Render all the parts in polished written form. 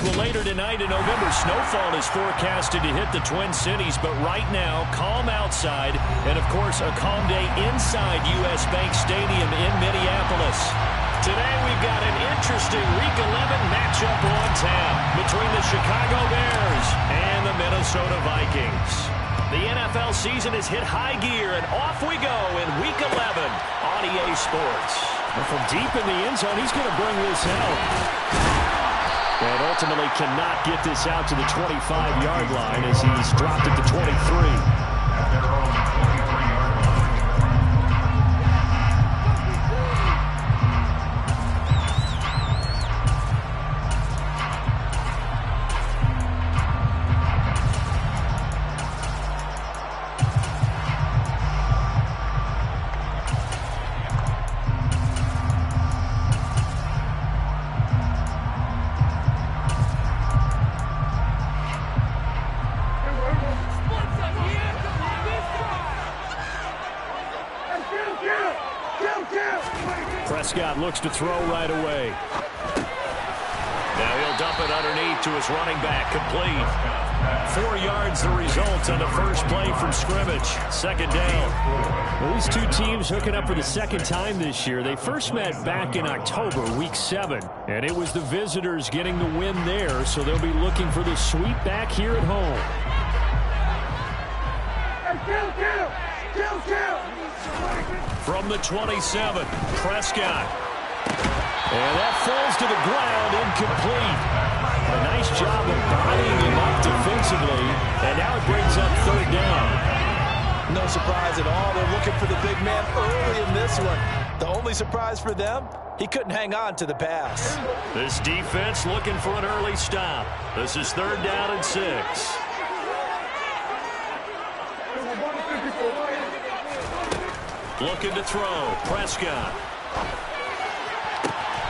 Well, later tonight in November, snowfall is forecasted to hit the Twin Cities, but right now, calm outside, and of course, a calm day inside U.S. Bank Stadium in Minneapolis. Today, we've got an interesting Week 11 matchup on tap between the Chicago Bears and the Minnesota Vikings. The NFL season has hit high gear, and off we go in Week 11 on EA Sports. And from deep in the end zone, he's going to bring this out. And ultimately cannot get this out to the 25-yard line as he's dropped it to 23. At their own 23-yard line. Prescott looks to throw right away. Now he'll dump it underneath to his running back, complete. 4 yards the result on the first play from scrimmage. Second down. Well, these two teams hooking up for the second time this year. They first met back in October, Week 7. And it was the visitors getting the win there, so they'll be looking for the sweep back here at home. From the 27, Prescott. And that falls to the ground, incomplete. A nice job of bodying him up defensively, and now it brings up third down. No surprise at all. They're looking for the big man early in this one. The only surprise for them, he couldn't hang on to the pass. This defense looking for an early stop. This is third down and 6. Looking to throw. Prescott.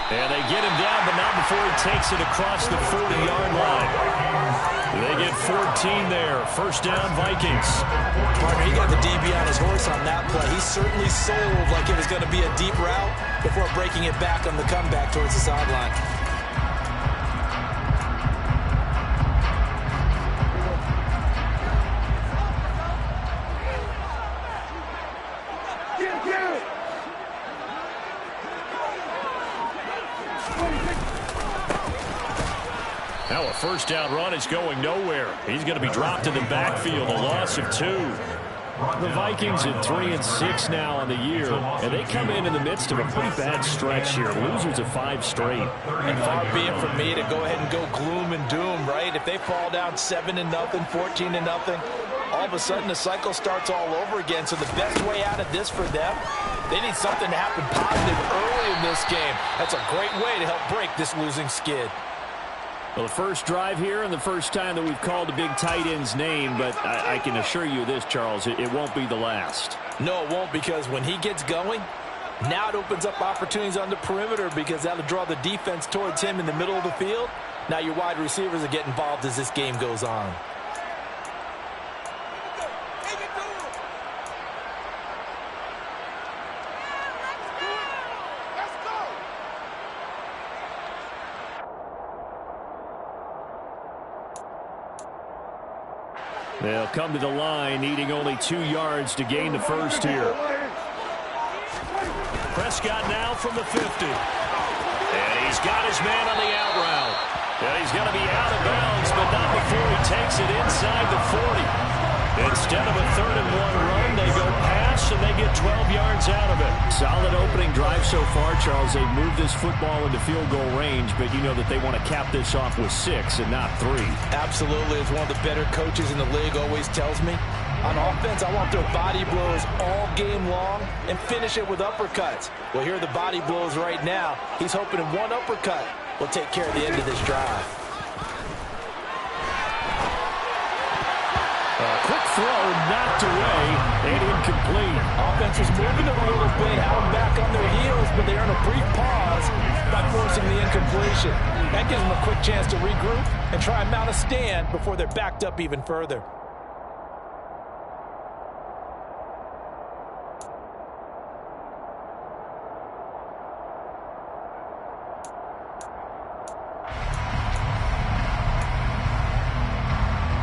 And they get him down, but not before he takes it across the 40-yard line. They get 14 there. First down, Vikings. Partner, he got the DB on his horse on that play. He certainly sold like it was going to be a deep route before breaking it back on the comeback towards the sideline. Now a first down run is going nowhere. He's going to be dropped in the backfield, a loss of 2. The Vikings at 3-6 now on the year, and they come in the midst of a pretty bad stretch here. Losers of 5 straight. And far be it from me to go ahead and go gloom and doom, right? If they fall down 7-0, 14-0, all of a sudden the cycle starts all over again. So the best way out of this for them, they need something to happen positive early in this game. That's a great way to help break this losing skid. Well, the first drive here and the first time that we've called the big tight end's name, but I can assure you this, Charles, it won't be the last. No, it won't, because when he gets going, now it opens up opportunities on the perimeter because that'll draw the defense towards him in the middle of the field. Now your wide receivers are getting involved as this game goes on. They'll come to the line, needing only 2 yards to gain the first here. Prescott now from the 50. And he's got his man on the out route. And he's going to be out of bounds, but not before he takes it inside the 40. Instead of a 3rd-and-1 run, they go pass, and they get 12 yards out of it. Solid opening drive so far, Charles. They've moved this football into field goal range, but you know that they want to cap this off with 6 and not 3. Absolutely. As one of the better coaches in the league always tells me, on offense, I want their body blows all game long and finish it with uppercuts. Well, here are the body blows right now. He's hoping one uppercut will take care of the end of this drive. Quick throw, knocked away, and incomplete. Offense is moving a little bit, have them back on their heels, but they earn a brief pause by forcing the incompletion. That gives them a quick chance to regroup and try and mount a stand before they're backed up even further.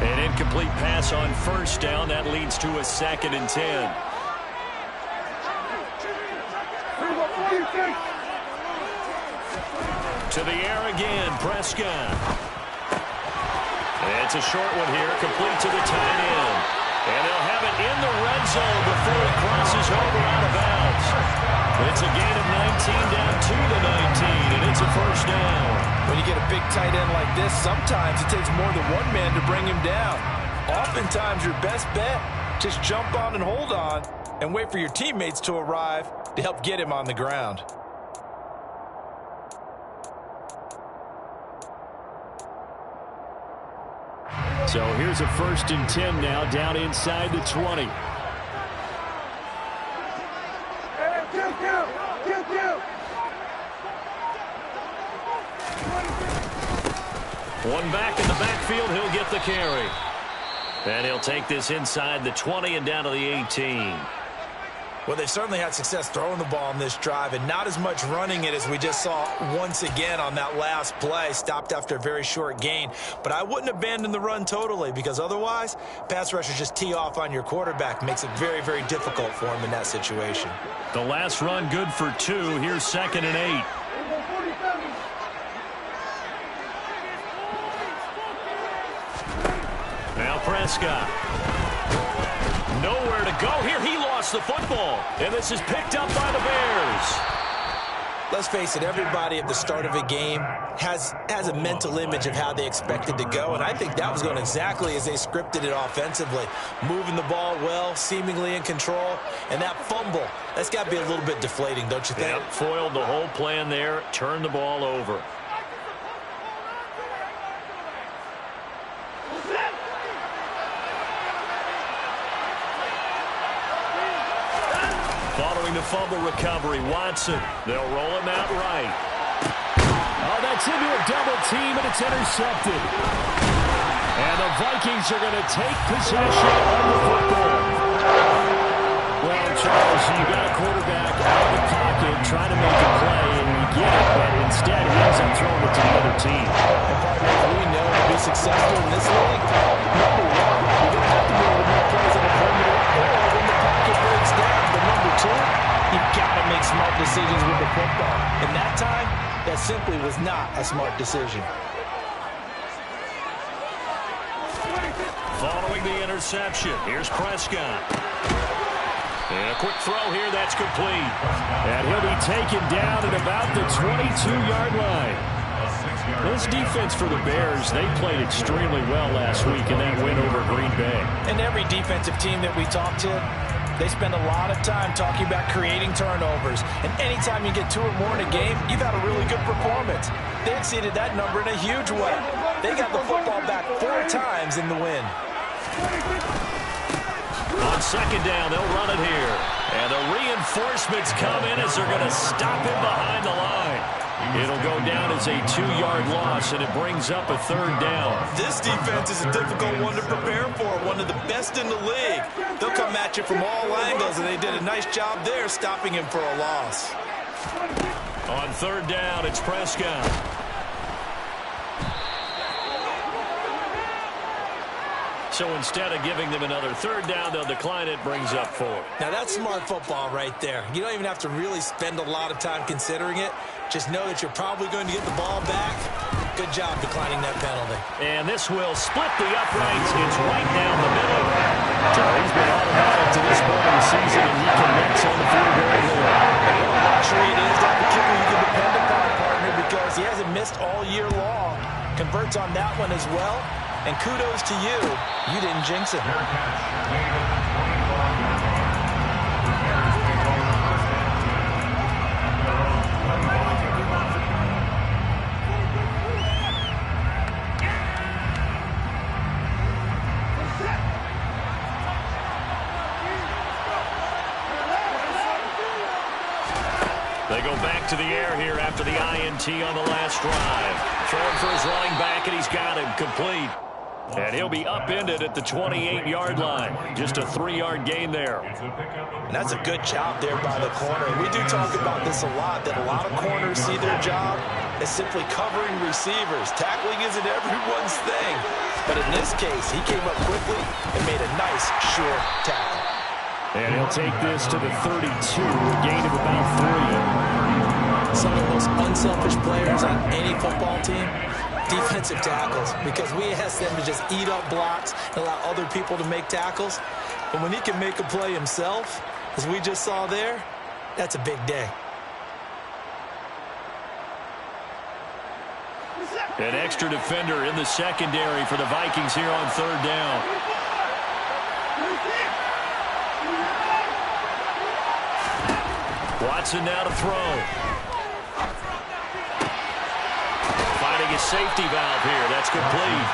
An incomplete pass on first down. That leads to a 2nd and 10. To the air again, Prescott. It's a short one here, complete to the tight end. And they'll have it in the red zone before it crosses over out of bounds. It's a gain of 19 down to the 19, and it's a first down. When you get a big tight end like this, sometimes it takes more than one man to bring him down. Oftentimes, your best bet, just jump on and hold on and wait for your teammates to arrive to help get him on the ground. So here's a 1st and 10 now, down inside the 20. One back in the backfield, he'll get the carry. And he'll take this inside the 20 and down to the 18. Well, they certainly had success throwing the ball on this drive and not as much running it as we just saw once again on that last play. Stopped after a very short gain. But I wouldn't abandon the run totally because otherwise, pass rushers just tee off on your quarterback. Makes it very, very difficult for him in that situation. The last run good for 2. Here's 2nd and 8. Now Prescott. Nowhere to go here. He lost the football. And this is picked up by the Bears. Let's face it, everybody at the start of a game has a mental image of how they expect it to go, and I think that was going exactly as they scripted it offensively. Moving the ball well, seemingly in control, and that fumble, that's got to be a little bit deflating, don't you think? Yep, foiled the whole plan there, turned the ball over. Following the fumble recovery, Watson. They'll roll him out right. Oh, that's into a double team, and it's intercepted. And the Vikings are going to take possession of the football. Well, Charles, you got a quarterback out of the pocket trying to make a play, and you get it, but instead he ends up throwing it to the other team. And partners, we know to be successful in this league, number one, you're going to have to be able to make plays on the perimeter or when the pocket breaks down. But number two, you've got to make smart decisions with the football. And that time, that simply was not a smart decision. Following the interception, here's Prescott. And a quick throw here, that's complete. And he'll be taken down at about the 22-yard line. This defense for the Bears, they played extremely well last week in that win over Green Bay. And every defensive team that we talk to, they spend a lot of time talking about creating turnovers. And anytime you get 2 or more in a game, you've had a really good performance. They exceeded that number in a huge way. They got the football back 4 times in the win. On 2nd down, they'll run it here. And the reinforcements come in as they're going to stop him behind the line. It'll go down as a 2-yard loss, and it brings up a 3rd down. This defense is a difficult one to prepare for, one of the best in the league. They'll come at you from all angles, and they did a nice job there stopping him for a loss. On 3rd down, it's Prescott. So instead of giving them another 3rd down, they'll decline it, brings up 4. Now that's smart football right there. You don't even have to really spend a lot of time considering it. Just know that you're probably going to get the ball back. Good job declining that penalty. And this will split the uprights. It's right down the middle. He's been automatic to this point of the season, and he connects on the field very well. And what a luxury it is to have a kicker you can depend upon, partner, because he hasn't missed all year long. Converts on that one as well. And kudos to you. You didn't jinx it. They go back to the air here after the INT on the last drive. Throwing for his running back, and he's got him complete. And he'll be upended at the 28-yard line. Just a 3-yard gain there. And that's a good job there by the corner. We do talk about this a lot, that a lot of corners see their job as simply covering receivers. Tackling isn't everyone's thing. But in this case, he came up quickly and made a nice, short tackle. And he'll take this to the 32, a gain of about 3. Some of the most unselfish players on any football team, defensive tackles, because we ask them to just eat up blocks and allow other people to make tackles. But when he can make a play himself, as we just saw there, that's a big day. An extra defender in the secondary for the Vikings here on 3rd down. Watson now to throw. Finding a safety valve here. That's complete.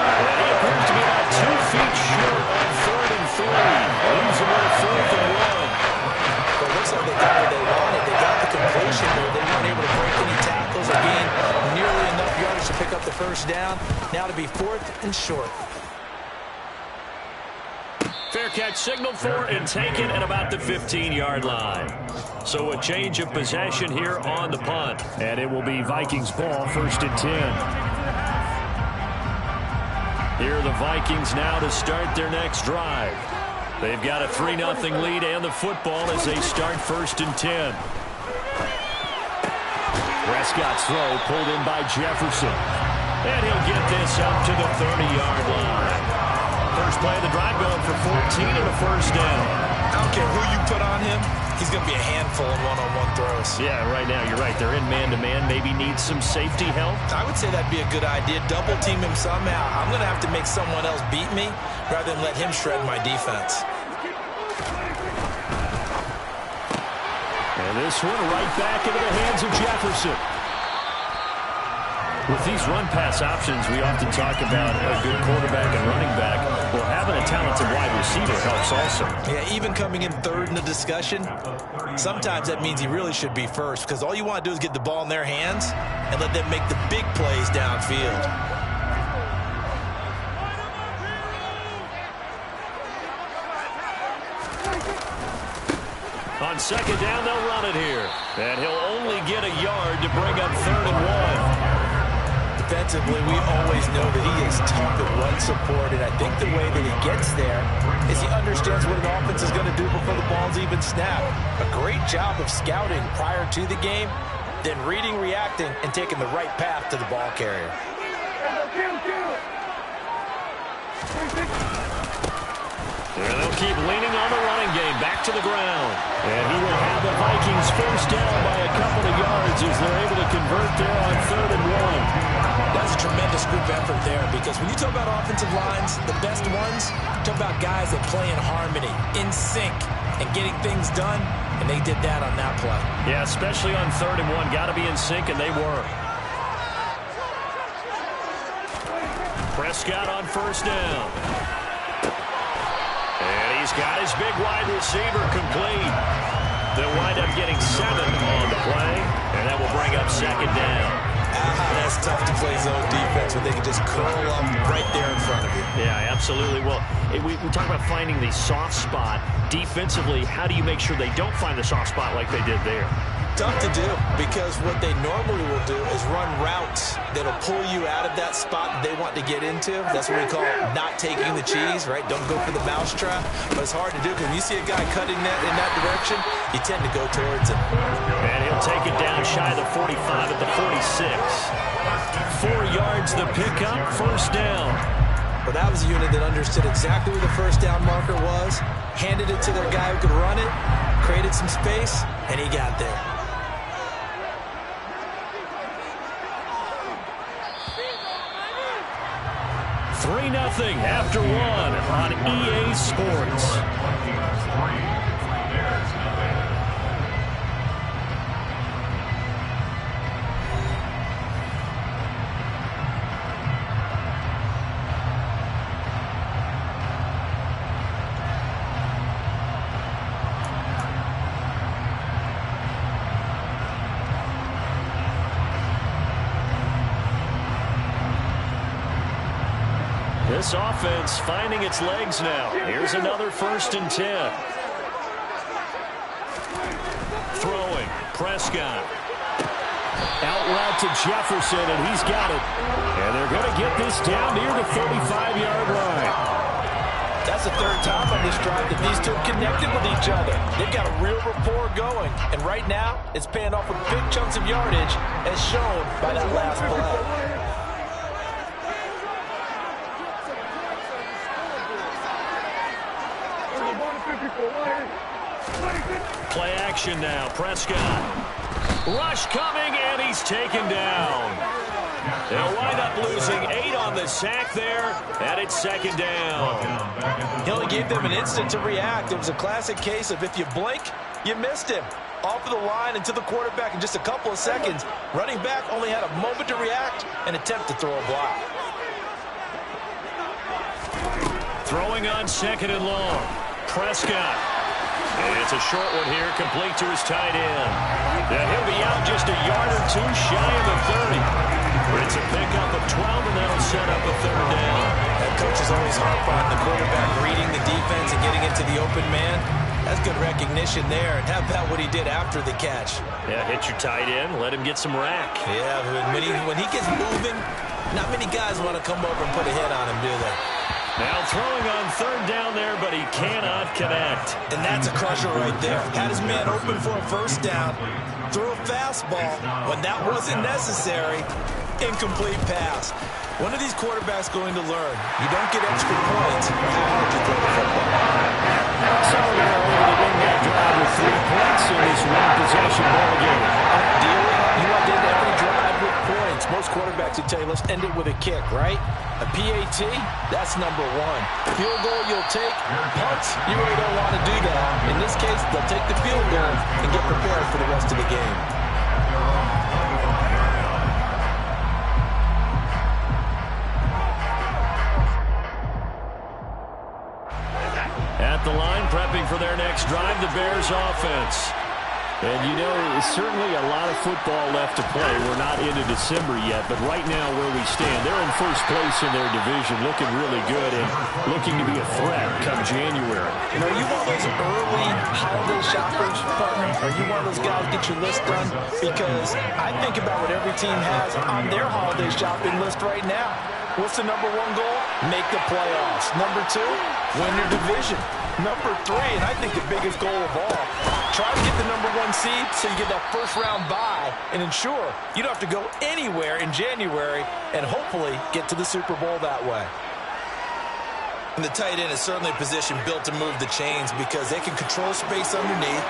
And he appears to be about 2 feet short on 3rd and 3. Leaves him with 4th and 1. But it looks like they got what they wanted. They got the completion there. They weren't able to break any tackles or gain nearly enough yards to pick up the first down. Now to be 4th and short. Fair catch signaled for and taken at about the 15-yard line. So a change of possession here on the punt. And it will be Vikings ball, 1st and 10. Here are the Vikings now to start their next drive. They've got a 3-0 lead and the football as they start 1st and 10. Prescott's throw pulled in by Jefferson. And he'll get this up to the 30-yard line. First play of the drive going for 14 and a first down. I don't care who you put on him, he's going to be a handful in one-on-one throws. Yeah, right now, you're right. They're in man-to-man. Maybe needs some safety help. I would say that'd be a good idea. Double team him somehow. I'm going to have to make someone else beat me rather than let him shred my defense. And this one right back into the hands of Jefferson. With these run-pass options, we often talk about a good quarterback and running back. Well, having a talented wide receiver helps also. Yeah, even coming in 3rd in the discussion, sometimes that means he really should be first, because all you want to do is get the ball in their hands and let them make the big plays downfield. On 2nd down, they'll run it here. And he'll only get a yard to bring up 3rd and 1. Defensively, we always know that he is tough at run support, and I think the way that he gets there is he understands what an offense is going to do before the ball's even snapped. A great job of scouting prior to the game, then reading, reacting, and taking the right path to the ball carrier. And they'll keep leaning on the running game. Back to the ground. And he will have the Vikings first down by a couple of yards as they're able to convert there on 3rd and 1. That's a tremendous group effort there, because when you talk about offensive lines, the best ones, talk about guys that play in harmony, in sync, and getting things done, and they did that on that play. Yeah, especially on 3rd and 1. Got to be in sync, and they were. Prescott on first down. And he's got his big wide receiver complete. They'll wind up getting 7 on the play, and that will bring up 2nd down. That's tough to play zone defense when they can just curl up right there in front of you. Yeah, absolutely. Well, we talk about finding the soft spot. Defensively, how do you make sure they don't find the soft spot like they did there? Tough to do, because what they normally will do is run routes that'll pull you out of that spot that they want to get into. That's what we call not taking the cheese, right? Don't go for the mousetrap. But it's hard to do, because when you see a guy cutting that in that direction, you tend to go towards him. And he'll take it down shy of the 45 at the 46. 4 yards the pickup, first down. But that was a unit that understood exactly where the first down marker was, handed it to their guy who could run it, created some space, and he got there. 3-0 after 1 on EA Sports. This This offense finding its legs now. Here's another 1st and 10. Throwing, Prescott. Out route to Jefferson, and he's got it. And they're going to get this down near the 35-yard line. That's the 3rd time on this drive that these two connected with each other. They've got a real rapport going. And right now, it's paying off with big chunks of yardage, as shown by that last play. Play action now. Prescott. Rush coming, and he's taken down. They'll wind up losing 8 on the sack there, and it's 2nd down. He only gave them an instant to react. It was a classic case of if you blink, you missed him. Off of the line and to the quarterback in just a couple of seconds. Running back only had a moment to react and attempt to throw a block. Throwing on 2nd and long. Prescott. And it's a short one here, complete to his tight end. And he'll be out just a yard or 2 shy of the 30. It's a pickup of 12, and that'll set up a 3rd down. That coach is always harp on the quarterback reading the defense and getting into the open man. That's good recognition there. And how about what he did after the catch? Yeah, hit your tight end, let him get some rack. Yeah, when he gets moving, not many guys want to come over and put a hit on him, do they? Now throwing on 3rd down there, but he cannot connect. And that's a crusher right there. Had his man open for a 1st down. Threw a fastball when that wasn't necessary. Incomplete pass. When are these quarterbacks going to learn? You don't get extra points for how hard you throw the football. So they're able to win that drive with 3 points in this one-possession ball game. Ideally, you want to end every drive with points. Most quarterbacks would tell you, let's end it with a kick, right? A PAT, that's number 1. Field goal you'll take. Punts, you really don't want to do that. In this case, they'll take the field goal and get prepared for the rest of the game. At the line, prepping for their next drive, the Bears offense. And, you know, certainly a lot of football left to play. We're not into December yet, but right now where we stand, they're in 1st place in their division, looking really good and looking to be a threat come January. You know, are you one of those early holiday shoppers, partner? Are you one of those guys get your list done? Because I think about what every team has on their holiday shopping list right now. What's the number 1 goal? Make the playoffs. Number 2, win your division. Number 3, and I think the biggest goal of all, try to get the number 1 seed so you get that 1st round bye and ensure you don't have to go anywhere in January and hopefully get to the Super Bowl that way. And the tight end is certainly a position built to move the chains because they can control space underneath.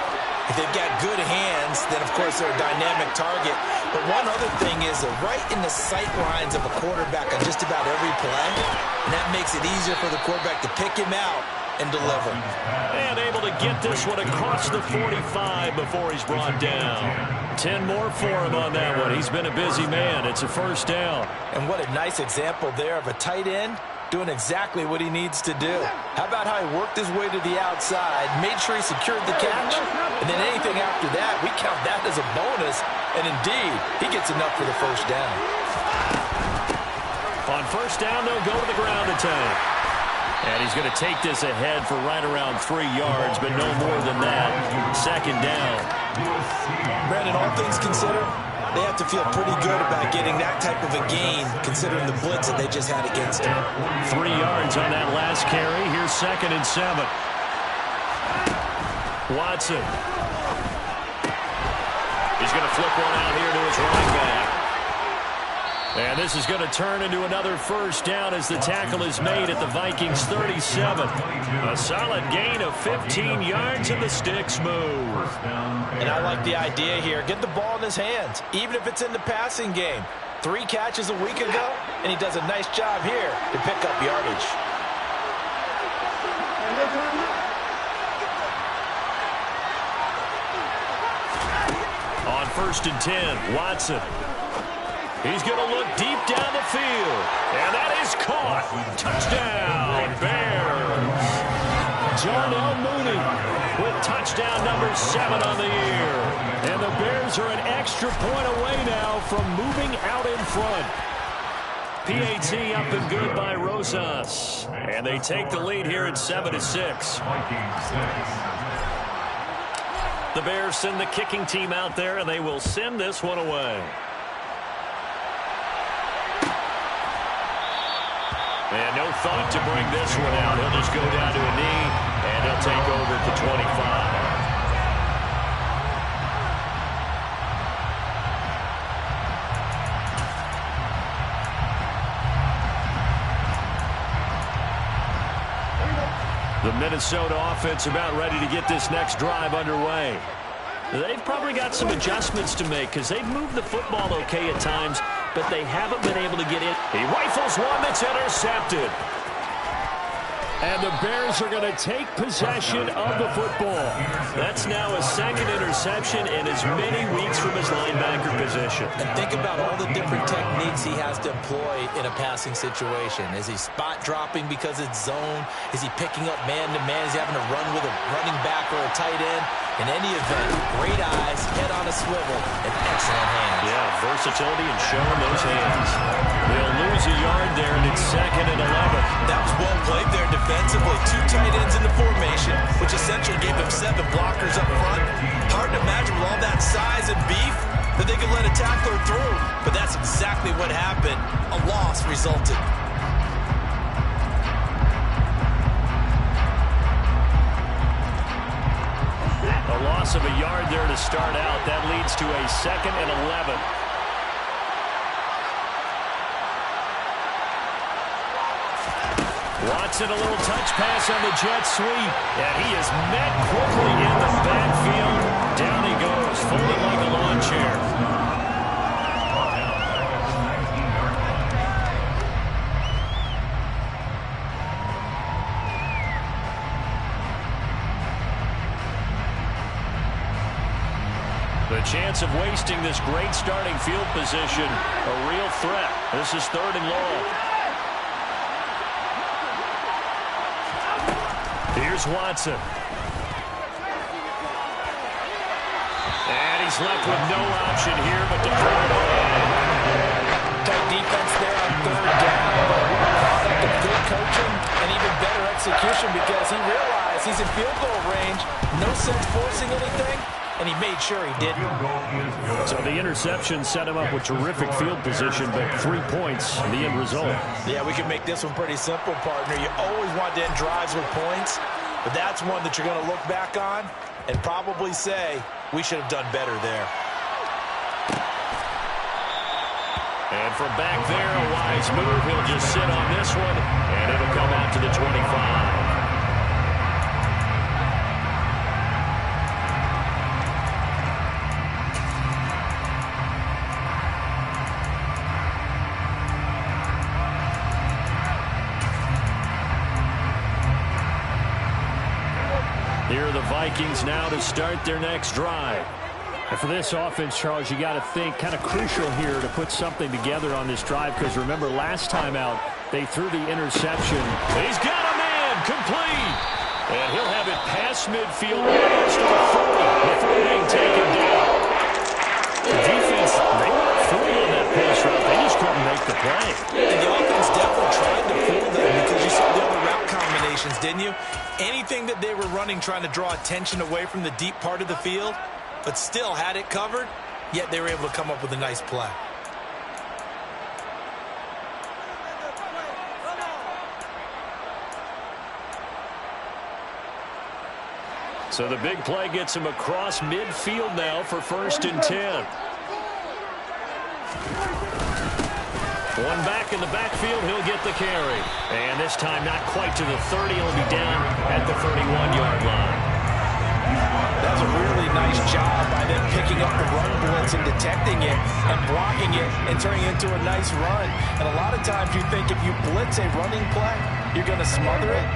If they've got good hands, then of course they're a dynamic target. But one other thing is they're right in the sight lines of a quarterback on just about every play. And that makes it easier for the quarterback to pick him out and deliver. And able to get this one across the 45 before he's brought down. 10 more for him on that one. He's been a busy man. It's a 1st down. And what a nice example there of a tight end doing exactly what he needs to do. How about how he worked his way to the outside, made sure he secured the catch, and then anything after that, we count that as a bonus. And indeed, he gets enough for the 1st down. On 1st down, they'll go to the ground attack. And he's going to take this ahead for right around 3 yards, but no more than that. 2nd down. Brandon, all things considered, they have to feel pretty good about getting that type of a gain, considering the blitz that they just had against him. 3 yards on that last carry. Here's 2nd and 7. Watson. He's going to flip one out here to his running back. And this is going to turn into another 1st down as the tackle is made at the Vikings 37. A solid gain of 15 yards and the sticks move. And I like the idea here. Get the ball in his hands, even if it's in the passing game. 3 catches a week ago, and he does a nice job here to pick up yardage. On 1st and 10, Watson. He's going to look deep down the field. And that is caught. Touchdown, Bears. Darnell Mooney with touchdown number 7 on the year. And the Bears are an extra point away now from moving out in front. PAT up and good by Rosas. And they take the lead here at 7-6. The Bears send the kicking team out there, and they will send this one away. And no thought to bring this one out. He'll just go down to a knee, and he'll take over at the 25. The Minnesota offense about ready to get this next drive underway. They've probably got some adjustments to make because they've moved the football okay at times, but they haven't been able to get in. He rifles one that's intercepted. And the Bears are going to take possession of the football. That's now a second interception in as many weeks from his linebacker position. And think about all the different techniques he has to employ in a passing situation. Is he spot dropping because it's zone? Is he picking up man-to-man? Is he having to run with a running back or a tight end? In any event, great eyes, head on a swivel, and excellent hands. Yeah, versatility and showing those hands. They'll lose a yard there, and it's 2nd and 11. That was well played there defensively. 2 tight ends in the formation, which essentially gave them 7 blockers up front. Hard to imagine with all that size and beef that they could let a tackler through. But that's exactly what happened. A loss resulted. A loss of a yard there to start out. That leads to a 2nd and 11. Watson, a little touch pass on the jet sweep. And he is met quickly in the backfield. Down he goes, folded like a lawn chair. The chance of wasting this great starting field position, a real threat. This is 3rd and long. Here's Watson. And he's left with no option here but to throw it away. Tight defense there on 3rd down, but product of good coaching and even better execution because he realized he's in field goal range. No sense forcing anything. And he made sure he didn't. So the interception set him up with terrific field position, but 3 points, the end result. Yeah, we can make this one pretty simple, partner. You always want to end drives with points, but that's one that you're going to look back on and probably say, we should have done better there. And from back there, a wise move. He'll just sit on this one, and it'll come out to the 25. Here are the Vikings now to start their next drive. And for this offense, Charles, you got to think kind of crucial here to put something together on this drive because remember last time out they threw the interception. He's got a man complete. And he'll have it past midfield almost to the 40 before being taken down. The defense, they weren't fooled on that pass route. They just couldn't make the play. And the offense definitely tried to fool them because you saw the other route combinations, didn't you? Anything that they were running trying to draw attention away from the deep part of the field, but still had it covered, yet they were able to come up with a nice play. So the big play gets him across midfield now for 1st and 10. One back in the backfield, he'll get the carry. And this time not quite to the 30, he'll be down at the 31-yard line. That's a really nice job by them picking up the run blitz and detecting it and blocking it and turning it into a nice run. And a lot of times you think if you blitz a running play, you're going to smother it.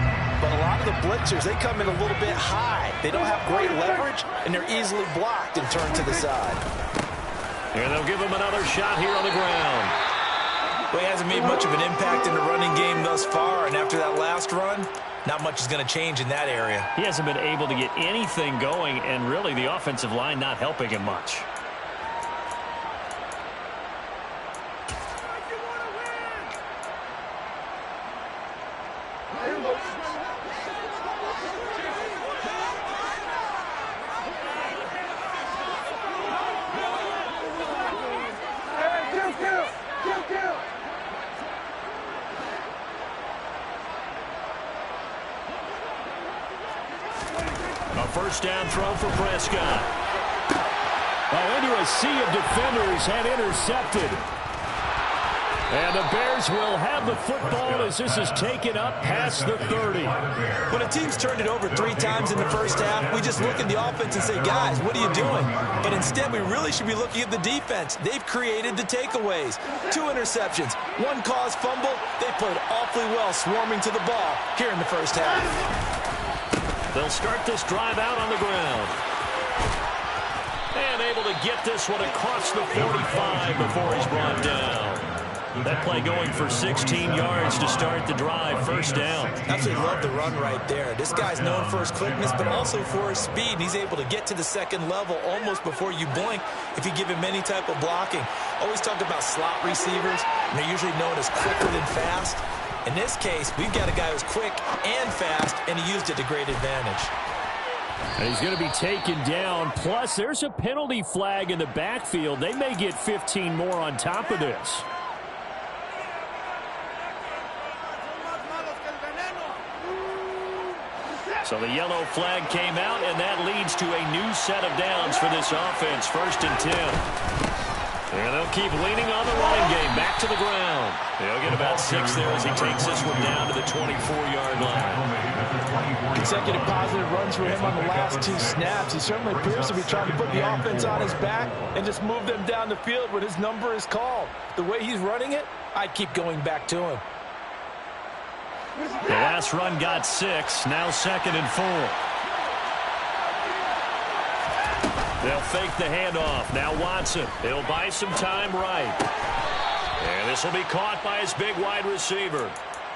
But a lot of the blitzers, they come in a little bit high. They don't have great leverage, and they're easily blocked and turned to the side. And they'll give him another shot here on the ground. Well, he hasn't made much of an impact in the running game thus far, and after that last run, not much is going to change in that area. He hasn't been able to get anything going, and really the offensive line not helping him much. first down throw for Prescott. Oh, into a sea of defenders and intercepted. And the Bears will have the football as this is taken up past the 30. When a team's turned it over 3 times in the first half, we just look at the offense and say, guys, what are you doing? But instead, we really should be looking at the defense. They've created the takeaways. 2 interceptions, 1 caused fumble. They played awfully well swarming to the ball here in the first half. They'll start this drive out on the ground. And able to get this one across the 45 before he's brought down. That play going for 16 yards to start the drive. First down. Absolutely love the run right there. This guy's known for his quickness, but also for his speed. He's able to get to the second level almost before you blink if you give him any type of blocking. Always talk about slot receivers, and they're usually known as quicker than fast. In this case, we've got a guy who's quick and fast, and he used it to great advantage. And he's going to be taken down. Plus, there's a penalty flag in the backfield. They may get 15 more on top of this. So the yellow flag came out, and that leads to a new set of downs for this offense. 1st and 10. And they'll keep leaning on the running game. Back to the ground. They'll get about 6 there as he takes this one down to the 24-yard line. Consecutive positive runs for him on the last 2 snaps. He certainly appears to be trying to put the offense on his back and just move them down the field when his number is called. The way he's running it, I'd keep going back to him. The last run got 6. Now 2nd and 4. They'll fake the handoff. Now Watson. He'll buy some time right. And this will be caught by his big wide receiver.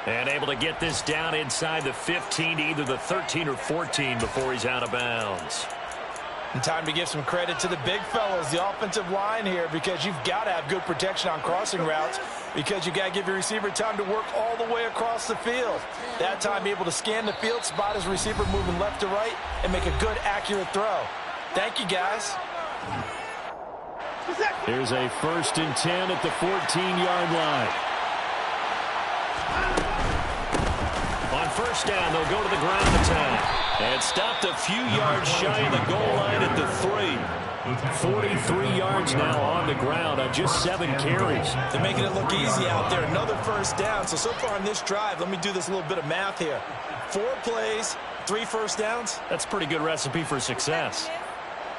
And able to get this down inside the 15 to either the 13 or 14 before he's out of bounds. And time to give some credit to the big fellas, the offensive line here, because you've got to have good protection on crossing routes because you've got to give your receiver time to work all the way across the field. That time able to scan the field, spot his receiver moving left to right, and make a good, accurate throw. Thank you, guys. Here's a 1st and 10 at the 14-yard line. On first down, they'll go to the ground attack. And stopped a few yards shy of the goal line at the 3. 43 yards now on the ground on just 7 carries. They're making it look easy out there. Another first down. So far on this drive, let me do this little bit of math here. 4 plays, 3 first downs. That's a pretty good recipe for success.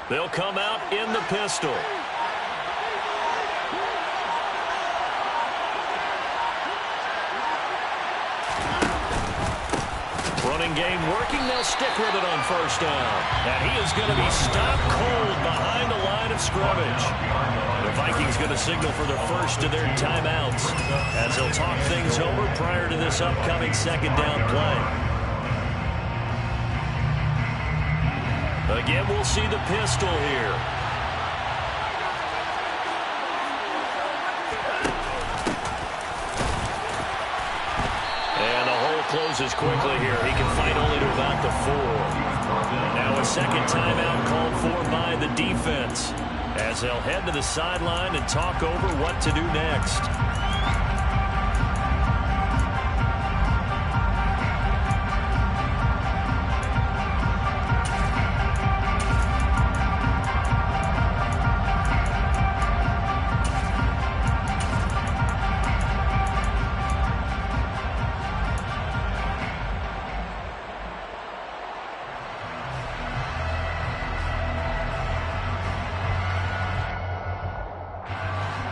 They'll come out in the pistol. Running game working. They'll stick with it on first down. And he is going to be stopped cold behind the line of scrimmage. The Vikings going to signal for the first of their timeouts as they'll talk things over prior to this upcoming 2nd down play. Again, we'll see the pistol here. Closes quickly here. He can fight only to about the 4. Now a 2nd timeout called for by the defense as they'll head to the sideline and talk over what to do next.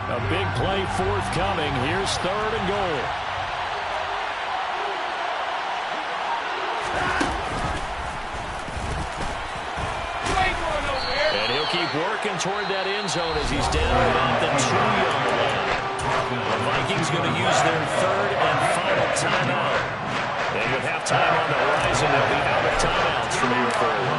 A big play forthcoming. Here's 3rd and goal. And he'll keep working toward that end zone as he's down about the 2-yard line. The Vikings going to use their 3rd and final timeout. And with halftime on the horizon, they'll be out of timeouts from here forward.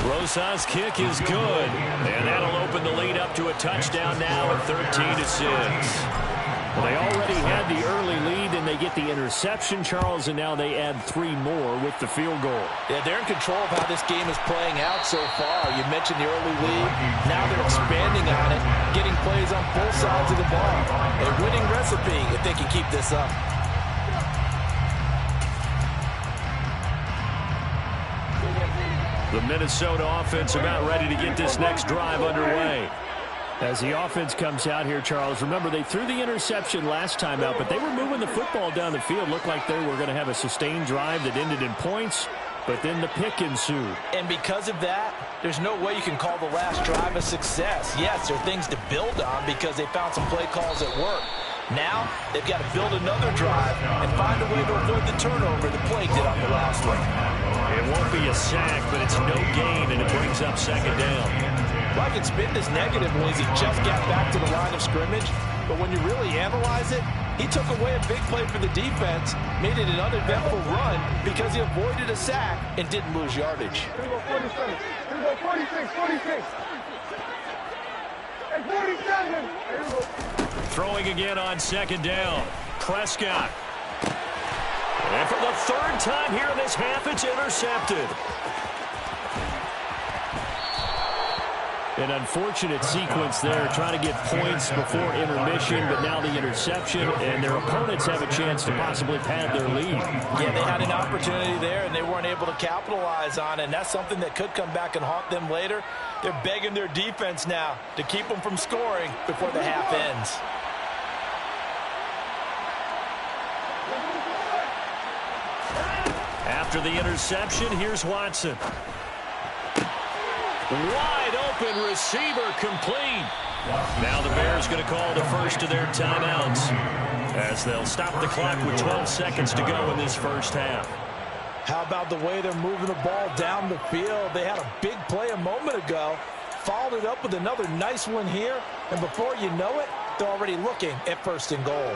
Rosas' kick is good, and that'll open the lead up to a touchdown now at 13-6. Well, they already had the early lead, and they get the interception, Charles, and now they add 3 more with the field goal. Yeah, they're in control of how this game is playing out so far. You mentioned the early lead. Now they're expanding on it, getting plays on both sides of the ball. A winning recipe if they can keep this up. The Minnesota offense about ready to get this next drive underway. As the offense comes out here, Charles, remember they threw the interception last time out, but they were moving the football down the field. Looked like they were going to have a sustained drive that ended in points, but then the pick ensued. And because of that, there's no way you can call the last drive a success. Yes, there are things to build on because they found some play calls that work. Now, they've got to build another drive and find a way to avoid the turnover the play did on the last one. It won't be a sack, but it's no gain, and it brings up second down. Well, I can spin this negatively as he just got back to the line of scrimmage, but when you really analyze it, he took away a big play for the defense, made it an uneventful run because he avoided a sack and didn't lose yardage. Here we go, 47. Here we go, 46, 46. And 47. Here we go. Throwing again on second down. Prescott. And for the third time here in this half, it's intercepted. An unfortunate sequence there, trying to get points before intermission, but now the interception, and their opponents have a chance to possibly pad their lead. Yeah, they had an opportunity there, and they weren't able to capitalize on it, and that's something that could come back and haunt them later. They're begging their defense now to keep them from scoring before the half ends. After the interception, here's Watson. Wide open receiver complete. Now the Bears going to call the first of their timeouts as they'll stop the clock with 12 seconds to go in this first half. How about the way they're moving the ball down the field? They had a big play a moment ago, followed it up with another nice one here, and before you know it, they're already looking at first and goal.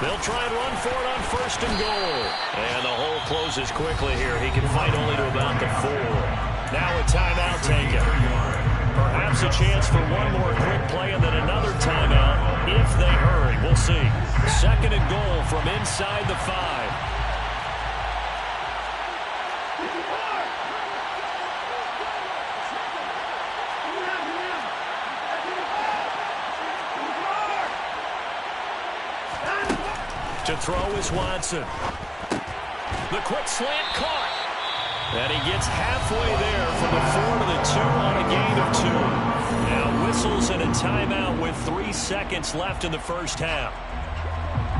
They'll try and run for it on first and goal. And the hole closes quickly here. He can fight only to about the 4. Now a timeout taken. Perhaps a chance for one more quick play and then another timeout if they hurry. We'll see. Second and goal from inside the 5. To throw is Watson. The quick slant caught. And he gets halfway there from the 4 to the 2 on a gain of 2. Now whistles and a timeout with 3 seconds left in the first half.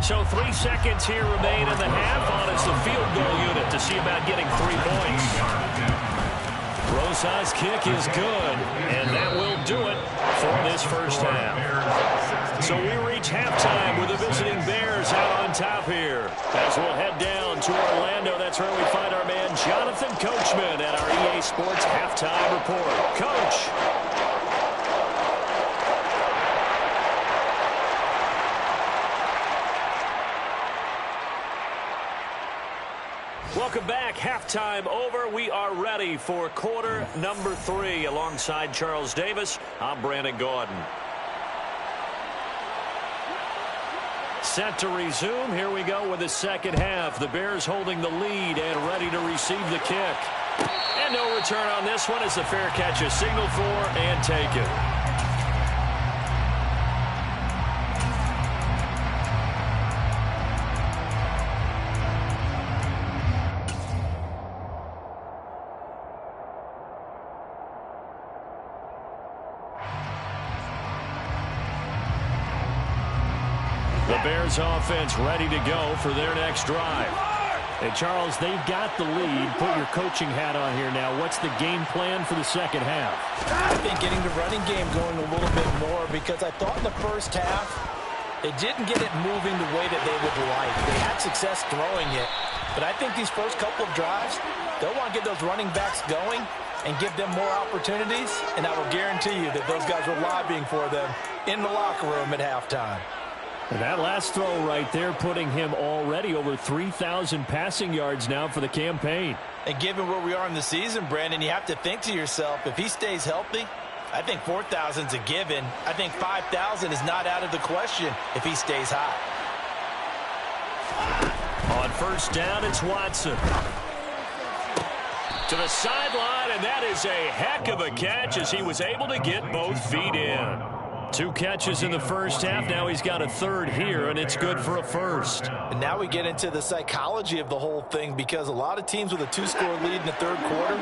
So 3 seconds here remain in the half on as the field goal unit to see about getting 3 points. Rosa's kick is good, and that will do it for this first half. So we reach halftime with the visiting Bears out on top here. As we'll head down to Orlando, that's where we find our man Jonathan Coachman at our EA Sports Halftime Report. Coach. Welcome back. Halftime over. We are ready for quarter number 3. Alongside Charles Davis, I'm Brandon Gordon. Set to resume. Here we go with the second half. The Bears holding the lead and ready to receive the kick. And no return on this one as the fair catch is signaled for and taken. The Bears offense ready to go for their next drive. Hey, Charles, they've got the lead. Put your coaching hat on here now. What's the game plan for the second half? I think getting the running game going a little bit more because I thought in the first half they didn't get it moving the way that they would like. They had success throwing it, but I think these first couple of drives, they'll want to get those running backs going and give them more opportunities, and I will guarantee you that those guys were lobbying for them in the locker room at halftime. And that last throw right there putting him already over 3,000 passing yards now for the campaign. And given where we are in the season, Brandon, you have to think to yourself, if he stays healthy, I think 4,000 is a given. I think 5,000 is not out of the question if he stays hot. On first down, it's Watson. To the sideline, and that is a heck of a catch as he was able to get both feet in. 2 catches in the first half. Now he's got a third here, and it's good for a first. And now we get into the psychology of the whole thing, because a lot of teams with a 2-score lead in the third quarter,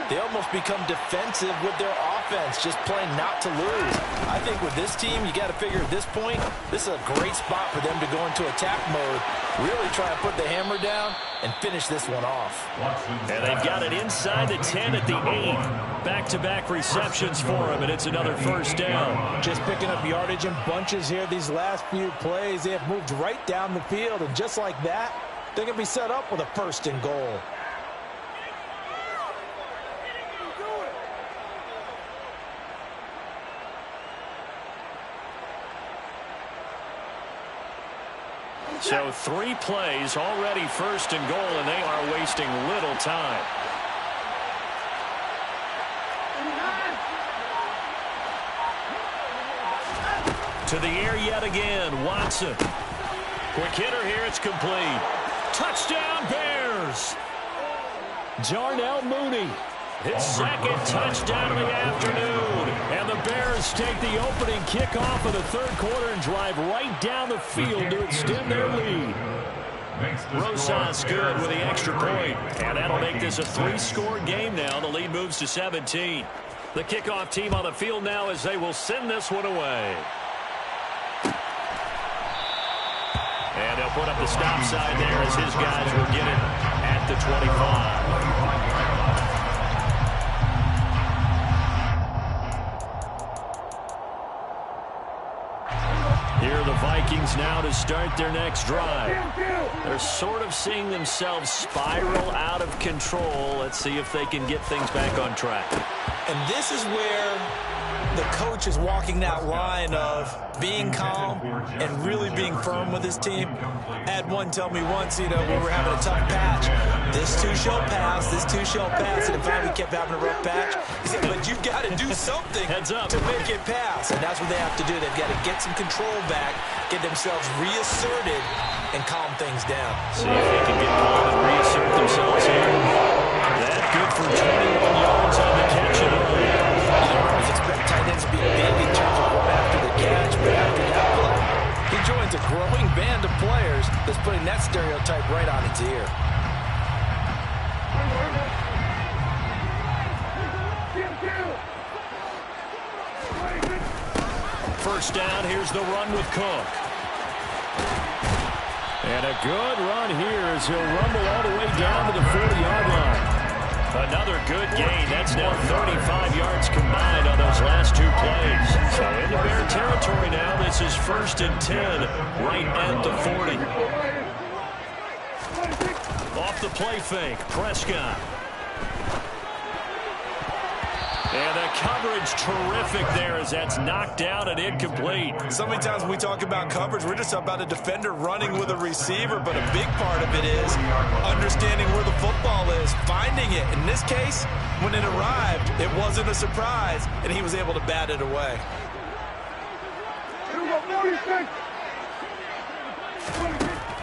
they almost become defensive with their offense, just playing not to lose. I think with this team, you got to figure at this point, this is a great spot for them to go into attack mode, really try to put the hammer down and finish this one off. And they've got it inside the 10 at the 8. Back-to-back receptions for him, and it's another first down. Just picking up yardage in bunches here these last few plays. They have moved right down the field, and just like that, they can be set up with a first and goal. So 3 plays, already first and goal, and they are wasting little time. To the air yet again, Watson. Quick hitter here, it's complete. Touchdown, Bears! Jarnell Mooney, his second touchdown of the afternoon. And the Bears take the opening kickoff of the third quarter and drive right down the field to extend their lead. Rosas good with the extra point. And that'll make this a 3-score game now. The lead moves to 17. The kickoff team on the field now as they will send this one away. And they'll put up the stop sign there as his guys will get it at the 25. Here are the Vikings now to start their next drive. They're sort of seeing themselves spiral out of control. Let's see if they can get things back on track. And this is where the coach is walking that line of being calm and really being firm with his team. I had one tell me once, when we were having a tough patch, this too shall pass, this too shall pass, and in fact we kept having a rough patch. He said, but you've got to do something to make it pass, and that's what they have to do. They've got to get some control back, get themselves reasserted, and calm things down. See if they can get calm and reassert themselves here. That good for 21 yards on the catch and early. You always expect tight ends to be big in terms of going after the catch, but after that play, he joins a growing band of players that's putting that stereotype right on its ear. First down, here's the run with Cook. And a good run here as he'll rumble all the way down to the 40-yard line. Another good gain. That's now 35 yards combined on those last 2 plays. So into Bear territory now. This is 1st and 10 right at the 40. Off the play fake, Prescott. And the coverage terrific there as that's knocked down and incomplete. So many times when we talk about coverage, we're just about a defender running with a receiver, but a big part of it is understanding where the football is, finding it. In this case, when it arrived, it wasn't a surprise, and he was able to bat it away.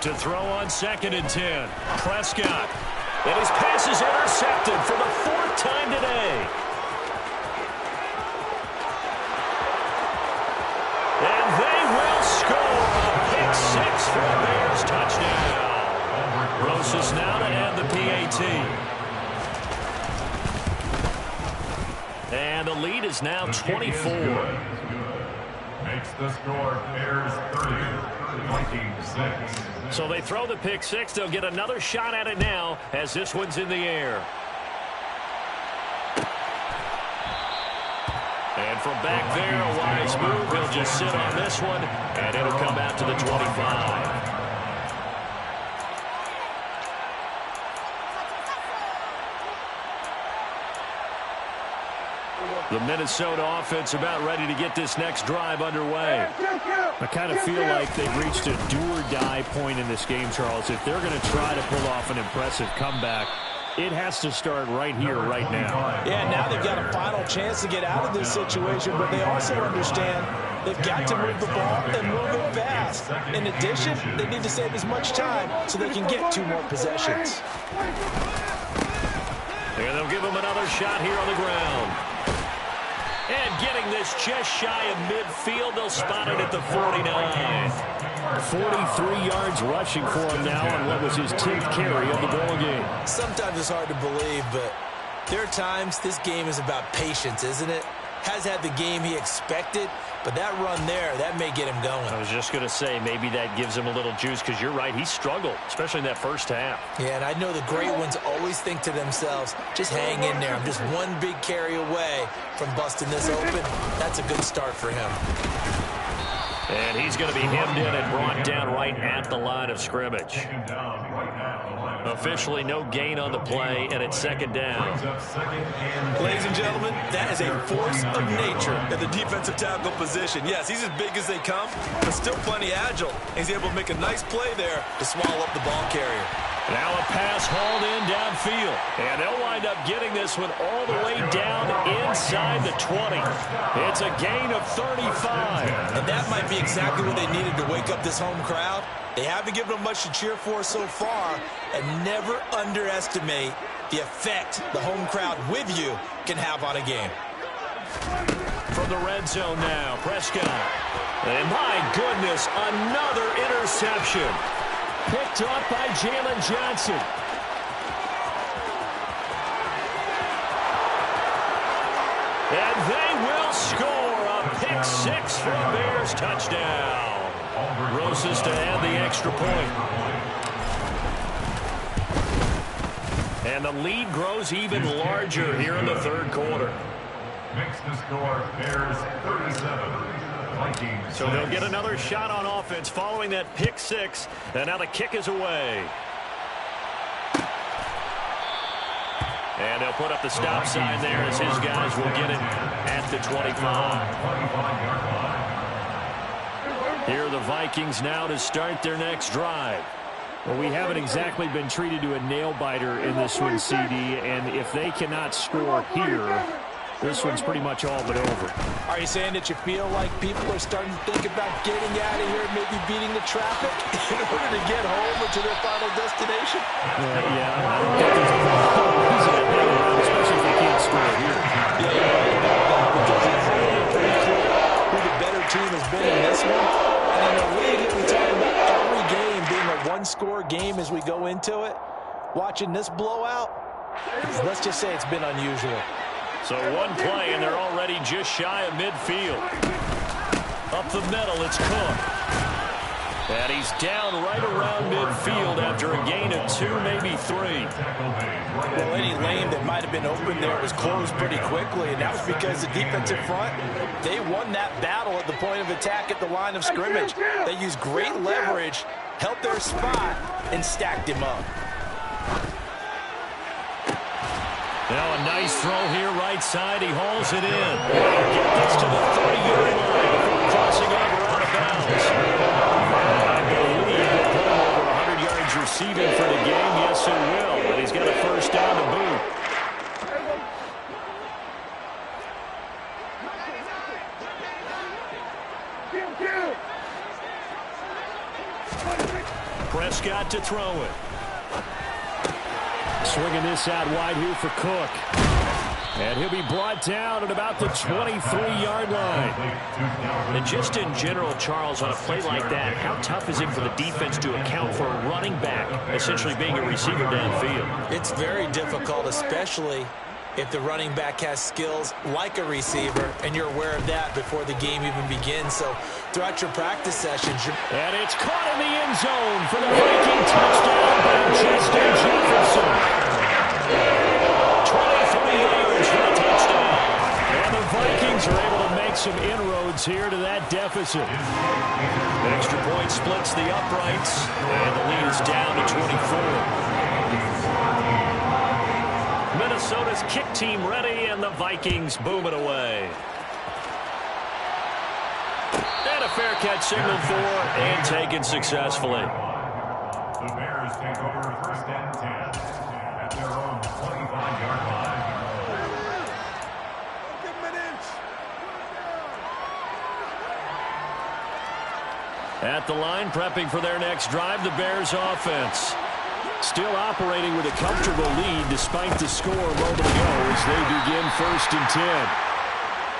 To throw on 2nd and 10, Prescott. And his pass is intercepted for the 4th time today. And they will score a pick 6 for a Bears touchdown. Rosas now to add the PAT. And the lead is now 24. Makes the score Bears 30, Vikings 6. So they throw the pick 6. They'll get another shot at it now as this one's in the air. And from back there, a wise move. He'll just sit on this one, and it'll come out to the 25. The Minnesota offense about ready to get this next drive underway. I kind of feel like they've reached a do-or-die point in this game, Charles. If they're going to try to pull off an impressive comeback, it has to start right here, right now. Yeah, now they've got a final chance to get out of this situation, but they also understand they've got to move the ball and move it fast. In addition, they need to save as much time so they can get 2 more possessions. And they'll give him another shot here on the ground. And getting this just shy of midfield, they'll spot it at the 49. 43 yards rushing for him now on what was his 10th carry of the ball game. Sometimes it's hard to believe, but there are times this game is about patience, isn't it? Has had the game he expected, but that run there, that may get him going. I was just going to say, maybe that gives him a little juice, because you're right, he struggled, especially in that first half. Yeah, and I know the great ones always think to themselves, just hang in there. I'm just one big carry away from busting this open. That's a good start for him. And he's going to be hemmed in and brought down right at the line of scrimmage. Officially no gain on the play, and it's second down. Ladies and gentlemen, that is a force of nature at the defensive tackle position. Yes, he's as big as they come, but still plenty agile. He's able to make a nice play there to swallow up the ball carrier. Now a pass hauled in downfield. And they'll wind up getting this one all the way down inside the 20. It's a gain of 35. And that might be exactly what they needed to wake up this home crowd. They haven't given them much to cheer for so far, and never underestimate the effect the home crowd with you can have on a game. From the red zone now, Prescott. And my goodness, another interception. Picked up by Jalen Johnson. And they will score a pick six for a Bears touchdown. Rosas to add the extra point. And the lead grows even larger here in the third quarter. Makes the score Bears 37. Vikings. So they'll get another shot on offense following that pick six. And now the kick is away. And they'll put up the stop sign there as his guys will get it at the 25. Here are the Vikings now to start their next drive. Well, we haven't exactly been treated to a nail-biter in this one, CD, and if they cannot score here, this one's pretty much all but over. Are you saying that you feel like people are starting to think about getting out of here, maybe beating the traffic in order to get home or to their final destination? Yeah, I don't think there's a reason to hang around, especially if they can't score here. Yeah, you're right about that, because it's pretty clear who the better team has been in this one. And in a league that we talk about every game being a one-score game as we go into it, watching this blowout, let's just say it's been unusual. So one play, and they're already just shy of midfield. Up the middle, it's Cook. And he's down right around midfield after a gain of 2, maybe 3. Well, any lane that might have been open there was closed pretty quickly, and that was because the defensive front, they won that battle at the point of attack at the line of scrimmage. They used great leverage, held their spot, and stacked him up. Now a nice throw here right side. He hauls it in. Get this to the 30-yard line before crossing over out of bounds. I believe he'll put him over 100 yards receiving for the game. Yes, it will. But he's got a first down to boot. Prescott to throw it. Swinging this out wide here for Cook. And he'll be brought down at about the 23-yard line. And just in general, Charles, on a play like that, how tough is it for the defense to account for a running back essentially being a receiver downfield? It's very difficult, especially if the running back has skills like a receiver, and you're aware of that before the game even begins. So throughout your practice sessions, and it's caught in the end zone for the Viking touchdown by Justin Jefferson. 23 yards for a touchdown. And the Vikings are able to make some inroads here to that deficit. Extra point splits the uprights, and the lead is down to 24. Minnesota's kick team ready, and the Vikings boom it away. And a fair catch signaled for and taken successfully. The Bears take over first and 10 at their own 25-yard line. Give him an inch. At the line, prepping for their next drive, the Bears offense. Still operating with a comfortable lead despite the score a moment ago as they begin 1st and 10.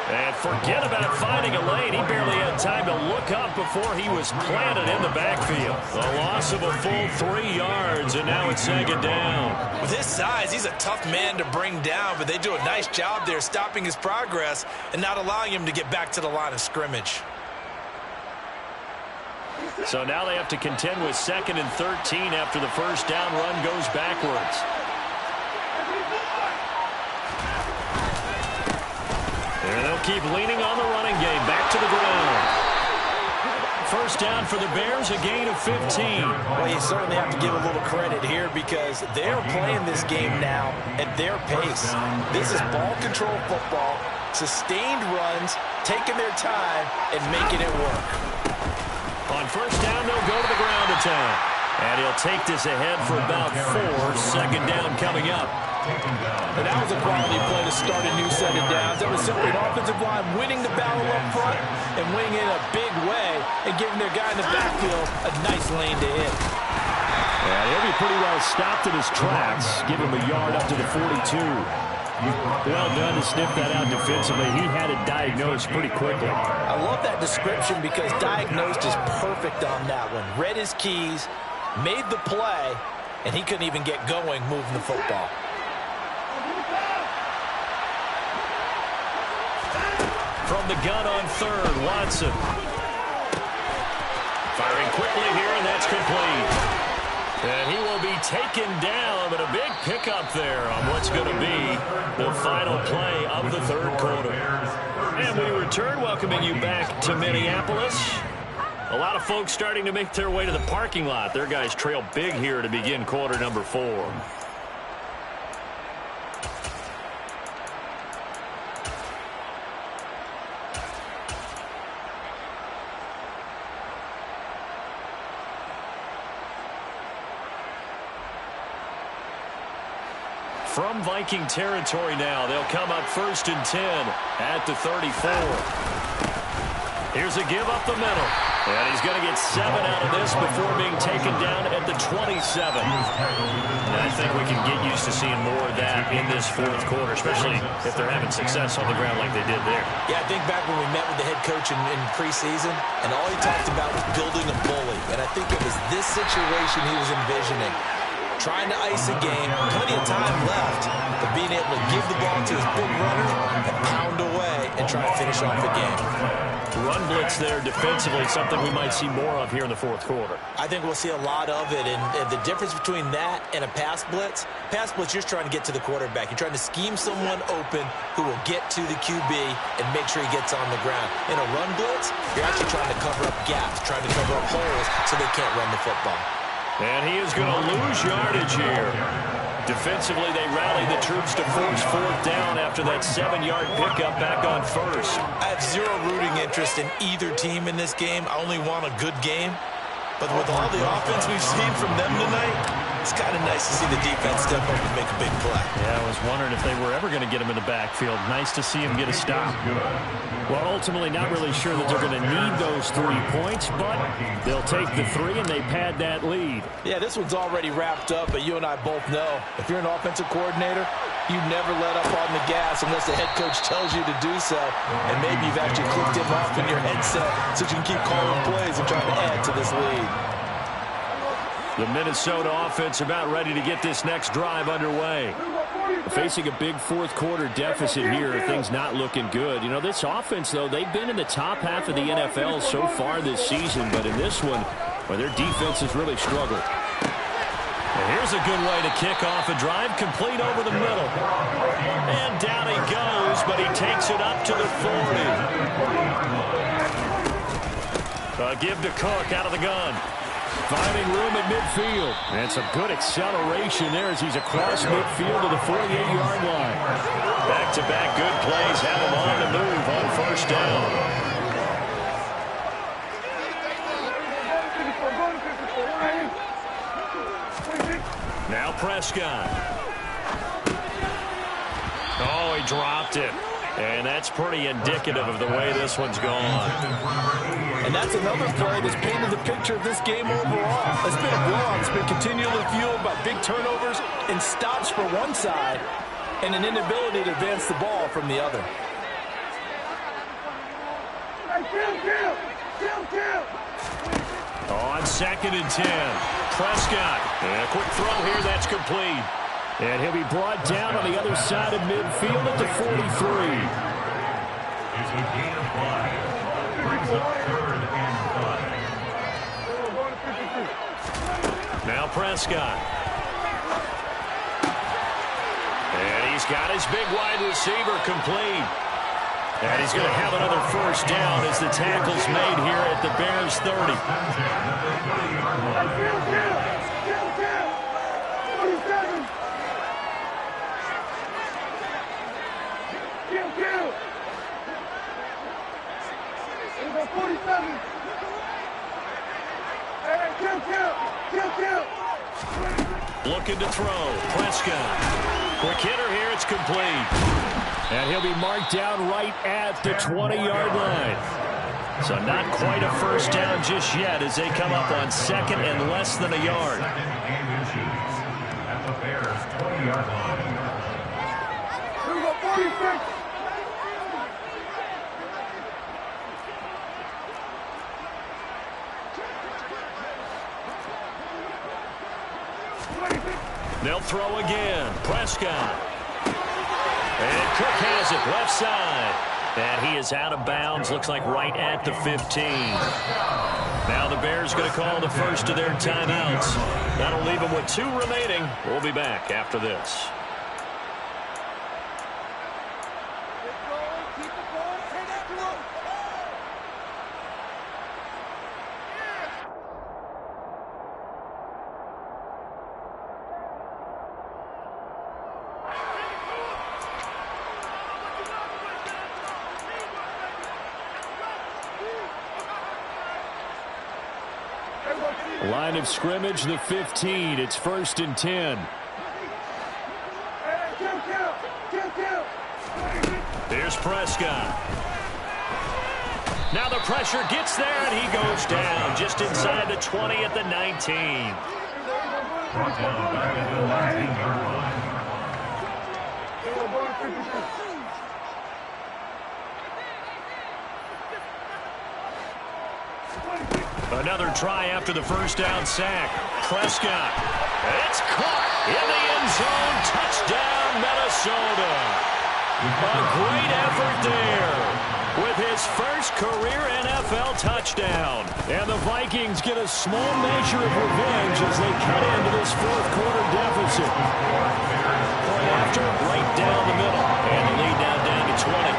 And forget about finding a lane. He barely had time to look up before he was planted in the backfield. A loss of a full 3 yards, and now it's 2nd down. With his size, he's a tough man to bring down, but they do a nice job there stopping his progress and not allowing him to get back to the line of scrimmage. So now they have to contend with 2nd and 13 after the first down run goes backwards. And they'll keep leaning on the running game. Back to the ground. First down for the Bears, a gain of 15. Well, you certainly have to give a little credit here because they're playing this game now at their pace. This is ball control football, sustained runs, taking their time, and making it work. On first down, they'll go to the ground attack. And he'll take this ahead for about 4. 2nd down coming up. And that was a quality play to start a new set of downs. That was simply an offensive line winning the battle up front and winning in a big way and giving their guy in the backfield a nice lane to hit. And he'll be pretty well stopped in his tracks. Give him a yard up to the 42. Well done to sniff that out defensively. He had it diagnosed pretty quickly. I love that description because diagnosed is perfect on that one. Read his keys, made the play, and he couldn't even get going moving the football. From the gun on 3rd, Watson. Firing quickly here, and that's complete. And he will be taken down, but a big pickup there on what's going to be the final play of the 3rd quarter. And we return, welcoming you back to Minneapolis. A lot of folks starting to make their way to the parking lot. Their guys trail big here to begin quarter number 4. From Viking territory now, they'll come up 1st and 10 at the 34. Here's a give up the middle. And he's going to get 7 out of this before being taken down at the 27. And I think we can get used to seeing more of that in this 4th quarter, especially if they're having success on the ground like they did there. Yeah, I think back when we met with the head coach in preseason, and all he talked about was building a bully. And I think it was this situation he was envisioning. Trying to ice a game, plenty of time left, but being able to give the ball to his big runner and pound away and try to finish off the game. Run blitz there defensively, something we might see more of here in the 4th quarter. I think we'll see a lot of it, and the difference between that and a pass blitz, you're trying to get to the quarterback. You're trying to scheme someone open who will get to the QB and make sure he gets on the ground. In a run blitz, you're actually trying to cover up gaps, trying to cover up holes so they can't run the football. And he is going to lose yardage here. Defensively, they rallied the troops to force 4th down after that 7-yard pickup back on 1st. I have zero rooting interest in either team in this game. I only want a good game. But with all the offense we've seen from them tonight, it's kind of nice to see the defense step up and make a big play. Yeah, I was wondering if they were ever going to get him in the backfield. Nice to see him get a stop. Well, ultimately, not really sure that they're going to need those 3 points, but they'll take the 3 and they pad that lead. Yeah, this one's already wrapped up, but you and I both know if you're an offensive coordinator, you never let up on the gas unless the head coach tells you to do so. And maybe you've actually clicked him off in your headset so you can keep calling plays and trying to add to this lead. The Minnesota offense about ready to get this next drive underway. Facing a big 4th quarter deficit here, things not looking good. You know, this offense, though, they've been in the top half of the NFL so far this season, but in this one, well, their defense has really struggled. And here's a good way to kick off a drive, complete over the middle. And down he goes, but he takes it up to the 40. A give to Cook out of the gun. Finding room at midfield. And some good acceleration there as he's across midfield to the 48-yard line. Back-to-back good plays have him on the move on 1st down. Now Prescott. Oh, he dropped it. And that's pretty indicative of the way this one's gone. And that's another play that's painted the picture of this game overall. It's been a blowout. It's been continually fueled by big turnovers and stops for one side and an inability to advance the ball from the other. On 2nd and 10, Prescott. And a quick throw here, that's complete. And he'll be brought down on the other side of midfield at the 43. It's a gain of 5. Brings up 3rd and 5. Now Prescott. And he's got his big wide receiver complete. And he's going to have another first down as the tackle's made here at the Bears 30. Looking to throw. Prescott. Quick hitter here. It's complete. And he'll be marked down right at the 20-yard line. So not quite a first down just yet as they come up on 2nd and less than a yard. At the Bears 20-yard line. Here we go, 46. They'll throw again. Prescott. And Cook has it left side. And he is out of bounds. Looks like right at the 15. Now the Bears going to call the first of their timeouts. That'll leave them with 2 remaining. We'll be back after this. Line of scrimmage, the 15. It's 1st and 10. Here's Prescott. Now the pressure gets there, and he goes down just inside the 20 at the 19. Brought down back at the 19-yard line. Another try after the first down sack. Prescott. It's caught in the end zone. Touchdown, Minnesota. A great effort there with his first career NFL touchdown. And the Vikings get a small measure of revenge as they cut into this 4th quarter deficit. Point after, right down the middle. And the lead now down to 20.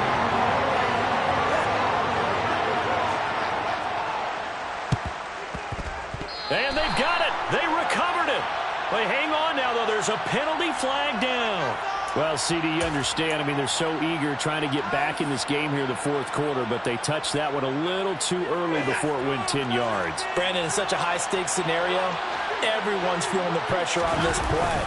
And they've got it. They recovered it. They hang on now, though. There's a penalty flag down. Well, CD, you understand. I mean, they're so eager trying to get back in this game here the 4th quarter, but they touched that one a little too early before it went 10 yards. Brandon, in such a high-stakes scenario, everyone's feeling the pressure on this play.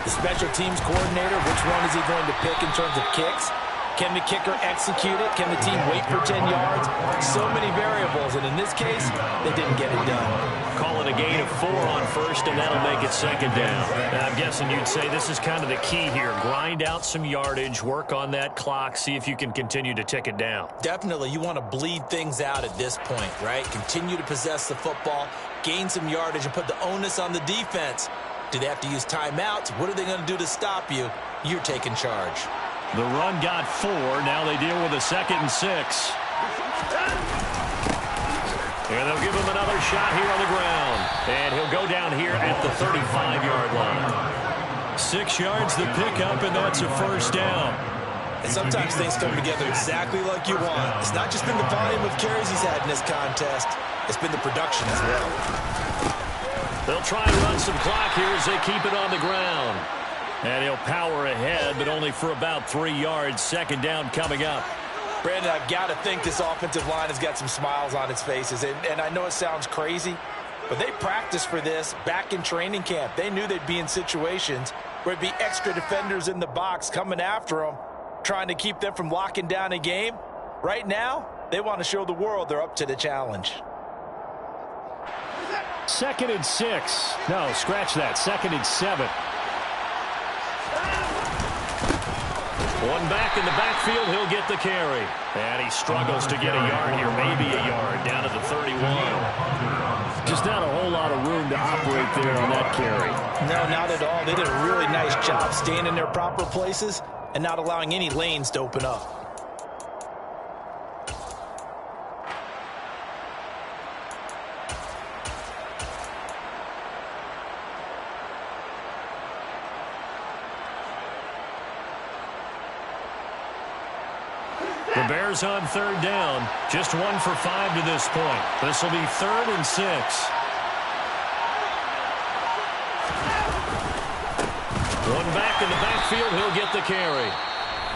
The special teams coordinator, which one is he going to pick in terms of kicks? Can the kicker execute it? Can the team wait for 10 yards? So many variables, and in this case, they didn't get it done. Call it a gain of 4 on first, and that'll make it 2nd down. And I'm guessing you'd say this is kind of the key here. Grind out some yardage, work on that clock, see if you can continue to tick it down. Definitely, you want to bleed things out at this point, right? Continue to possess the football, gain some yardage, and put the onus on the defense. Do they have to use timeouts? What are they going to do to stop you? You're taking charge. The run got 4. Now they deal with a 2nd and 6. And they'll give him another shot here on the ground. And he'll go down here at the 35-yard line. 6 yards the pickup, and that's a first down. And sometimes things come together exactly like you want. It's not just been the volume of carries he's had in this contest. It's been the production as well. They'll try and run some clock here as they keep it on the ground. And he'll power ahead, but only for about 3 yards. 2nd down coming up. Brandon, I've got to think this offensive line has got some smiles on its faces. And I know it sounds crazy, but they practiced for this back in training camp. They knew they'd be in situations where it'd be extra defenders in the box coming after them, trying to keep them from locking down a game. Right now, they want to show the world they're up to the challenge. 2nd and 6. No, scratch that. 2nd and 7. One back in the backfield, he'll get the carry. And he struggles to get a yard here, maybe a yard, down to the 31. Just not a whole lot of room to operate there on that carry. No, not at all. They did a really nice job staying in their proper places and not allowing any lanes to open up. The Bears on 3rd down. Just 1 for 5 to this point. This will be 3rd and 6. One back in the backfield. He'll get the carry.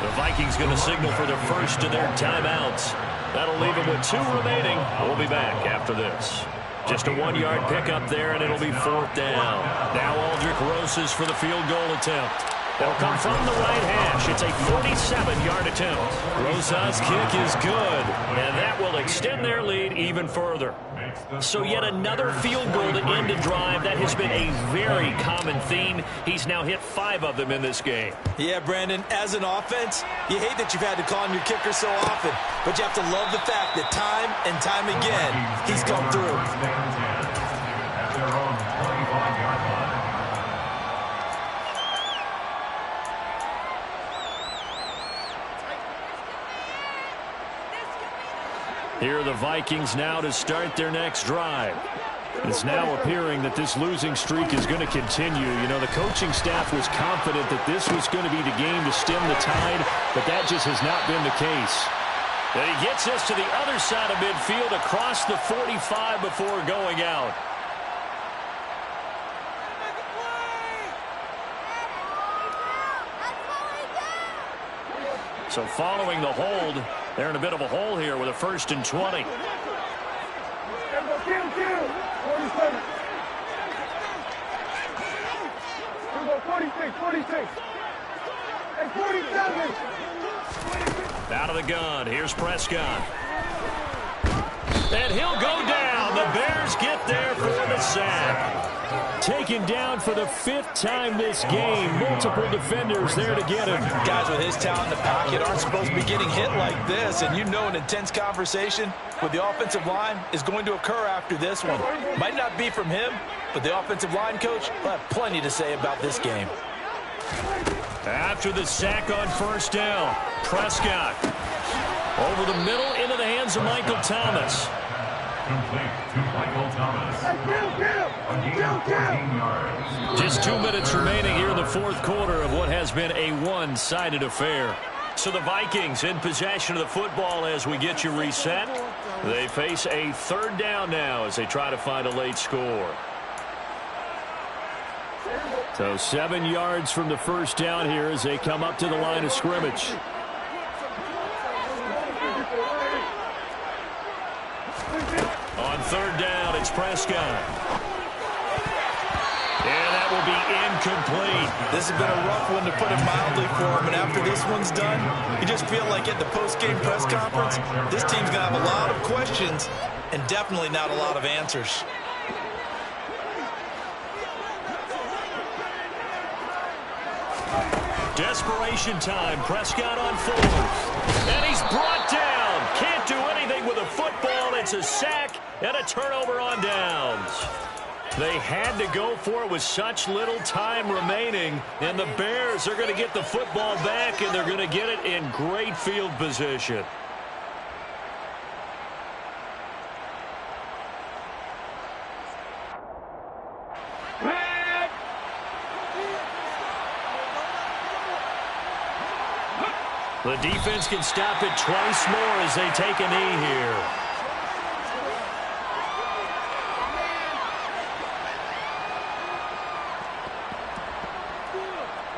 The Vikings going to signal for their first of their timeouts. That'll leave them with 2 remaining. We'll be back after this. Just a 1-yard pickup there, and it'll be 4th down. Now Aldrick Roses for the field goal attempt. It'll come from the right hash. It's a 47-yard attempt. Rosa's kick is good, and that will extend their lead even further. So yet another field goal to end a drive. That has been a very common theme. He's now hit 5 of them in this game. Yeah, Brandon, as an offense, you hate that you've had to call on your kicker so often, but you have to love the fact that time and time again, he's come through. At their own 25-yard line. Here are the Vikings now to start their next drive. It's now appearing that this losing streak is going to continue. You know, the coaching staff was confident that this was going to be the game to stem the tide, but that just has not been the case. And he gets us to the other side of midfield across the 45 before going out. So following the hold, they're in a bit of a hole here with a 1st and 20. 47. Here we go, 46. And 47. Out of the gun, here's Prescott. And he'll go down. The Bears get there for the sack. Taken down for the 5th time this game. Multiple defenders there to get him. Guys with his talent in the pocket aren't supposed to be getting hit like this, and you know an intense conversation with the offensive line is going to occur after this one. Might not be from him, but the offensive line coach will have plenty to say about this game. After the sack on 1st down, Prescott over the middle into the hands of Michael Thomas. Complete to Michael Thomas. Just 2 minutes remaining here in the 4th quarter of what has been a one-sided affair. So the Vikings in possession of the football as we get you reset. They face a 3rd down now as they try to find a late score. So 7 yards from the 1st down here as they come up to the line of scrimmage. On 3rd down, it's Prescott. And that will be incomplete. This has been a rough one, to put it mildly, for him. And after this one's done, you just feel like at the post-game press conference, this team's going to have a lot of questions and definitely not a lot of answers. Desperation time. Prescott on 4th. And he's brought down. Can't do anything with a football. It's a sack and a turnover on downs. They had to go for it with such little time remaining. And the Bears are going to get the football back, and they're going to get it in great field position. The defense can stop it twice more as they take a knee here.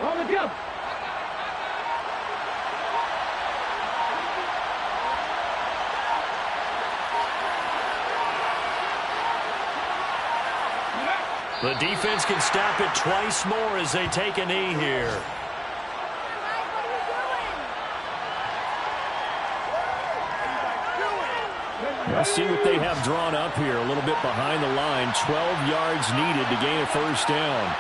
On the jump. The defense can stop it twice more as they take a knee here. Let's see what they have drawn up here. A little bit behind the line. 12 yards needed to gain a first down.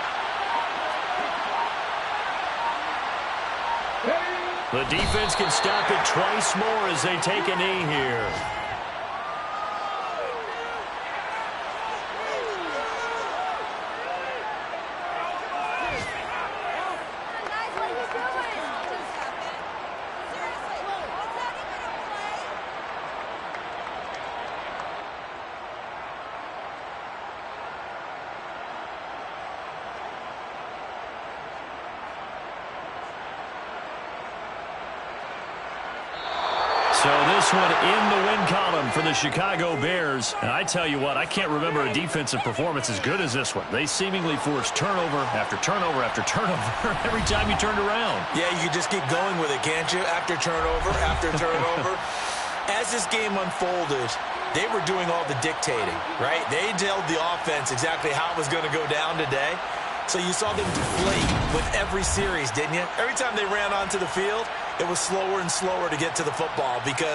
The defense can stop it twice more as they take a knee here. So this one in the win column for the Chicago Bears. And I tell you what, I can't remember a defensive performance as good as this one. They seemingly forced turnover after turnover after turnover every time you turned around. Yeah, you can just keep going with it, can't you? After turnover. As this game unfolded, they were doing all the dictating, right? They told the offense exactly how it was going to go down today. So you saw them deflate with every series, didn't you? Every time they ran onto the field, it was slower and slower to get to the football because